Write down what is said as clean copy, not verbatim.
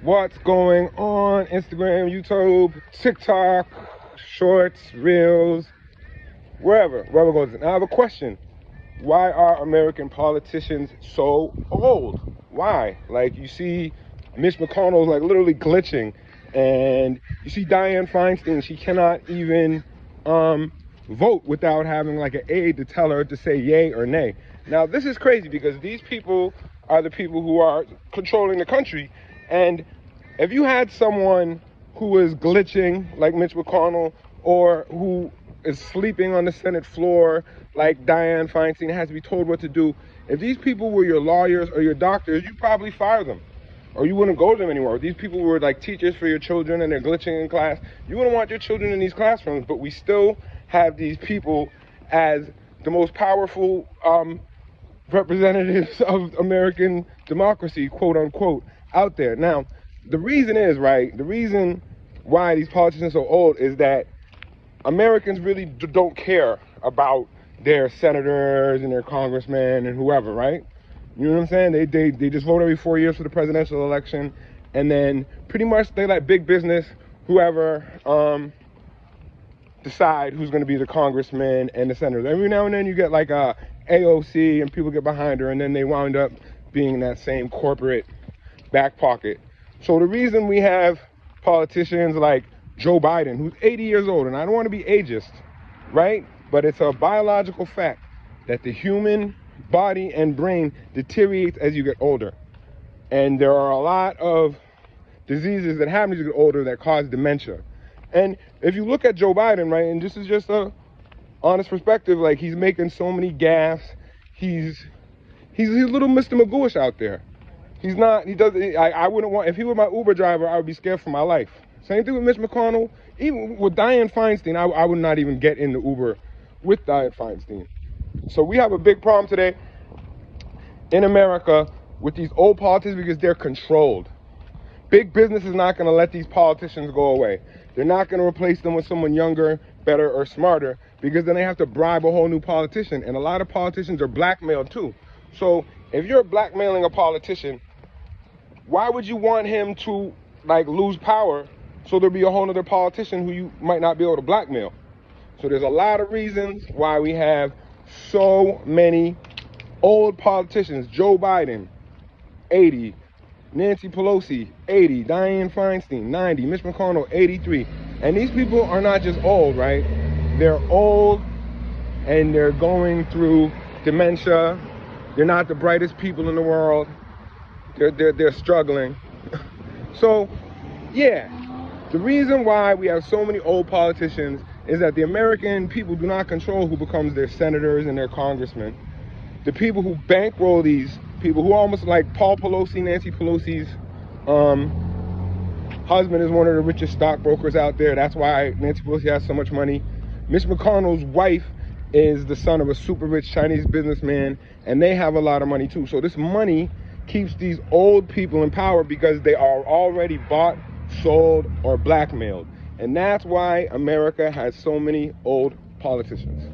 What's going on? Instagram, YouTube, TikTok, Shorts, Reels, wherever goes. Now I have a question. Why are American politicians so old? Why? Like, you see Mitch McConnell like literally glitching, and you see Diane Feinstein, she cannot even vote without having like an aide to tell her to say yay or nay. Now this is crazy because these people are the people who are controlling the country, and if you had someone who is glitching like Mitch McConnell, or who is sleeping on the Senate floor like Diane Feinstein, has to be told what to do, if these people were your lawyers or your doctors, you'd probably fire them, or you wouldn't go to them anymore. If these people were like teachers for your children and they're glitching in class, you wouldn't want your children in these classrooms. But we still have these people as the most powerful representatives of American democracy, quote unquote, out there. Now, the reason is, right, the reason why these politicians are so old is that Americans really don't care about their senators and their congressmen and whoever, right? You know what I'm saying? They just vote every 4 years for the presidential election, and then pretty much they let big business, whoever, decide who's going to be the congressman and the senators. Every now and then you get like a AOC and people get behind her, and then they wound up being that same corporate back pocket. So the reason we have politicians like Joe Biden, who's 80 years old, and I don't want to be ageist, right? But it's a biological fact that the human body and brain deteriorates as you get older. And there are a lot of diseases that happen as you get older that cause dementia. And if you look at Joe Biden, right, and this is just a honest perspective, like, he's making so many gaffes. He's little Mr. Magooish out there. He's not, I wouldn't want, if he were my Uber driver, I would be scared for my life. Same thing with Mitch McConnell. Even with Diane Feinstein, I would not even get in the Uber with Diane Feinstein. So we have a big problem today in America with these old politicians because they're controlled. Big business is not going to let these politicians go away. They're not going to replace them with someone younger, better, or smarter, because then they have to bribe a whole new politician. And a lot of politicians are blackmailed too. So if you're blackmailing a politician, why would you want him to like lose power so there'll be a whole other politician who you might not be able to blackmail? So there's a lot of reasons why we have so many old politicians. Joe Biden, 80. Nancy Pelosi, 80. Diane Feinstein, 90. Mitch McConnell, 83. And these people are not just old, right? They're old and they're going through dementia. They're not the brightest people in the world. They're struggling. So, yeah, the reason why we have so many old politicians is that the American people do not control who becomes their senators and their congressmen. The people who bankroll these people, who almost like Paul Pelosi, Nancy Pelosi's husband is one of the richest stockbrokers out there. That's why Nancy Pelosi has so much money. Mitch McConnell's wife is the son of a super rich Chinese businessman, and they have a lot of money too. So this money keeps these old people in power because they are already bought, sold, or blackmailed. And that's why America has so many old politicians.